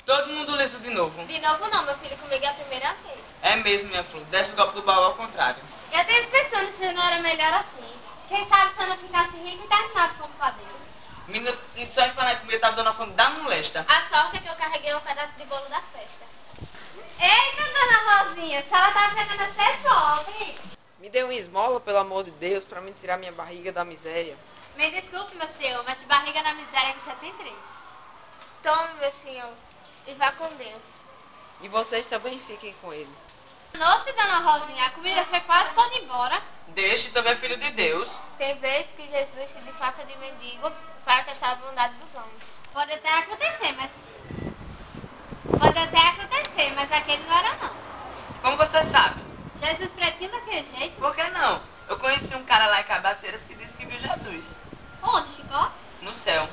Todo mundo liso de novo. De novo não, meu filho, comigo é a primeira vez. É mesmo, minha flor. Desce o golpe do baú ao contrário. Eu tenho pensando se não era melhor assim. Quem sabe se eu não ficasse rico e terminasse como padeiro. Menina, isso aí falando comigo, tava dando a fome da molesta. A sorte é que eu carreguei um pedaço de bolo da festa. Eita, dona Rosinha, a senhora tá pegando a ser pobre. Me dê uma esmola, pelo amor de Deus, pra me tirar minha barriga da miséria. Me desculpe, meu senhor, mas de barriga na miséria que você tem três. Tome, meu senhor, e vá com Deus. E vocês também fiquem com ele. Nossa, dona Rosinha, a comida foi quase toda embora. Deixe, também é filho de Deus. Tem vezes que Jesus se disfarça de mendigo para alcançar a bondade dos homens. Pode até acontecer, mas aquele não era não. Como você sabe? Jesus pretinho daquele jeito. Por que não? Eu conheci um cara lá em Cabaceiras que disse que viu Jesus. Onde, Chicó? No céu.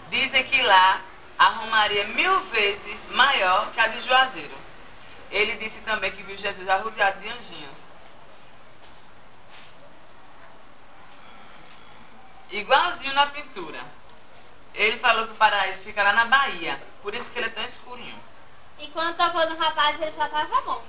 Dizem que lá a romaria é 1000 vezes maior que a de Juazeiro. Ele disse também que viu Jesus arrodeado de anjinhos. Igualzinho na pintura. Ele falou que o paraíso fica lá na Bahia, por isso que ele é tão escurinho. E quando tocou no rapaz, ele só tava bom.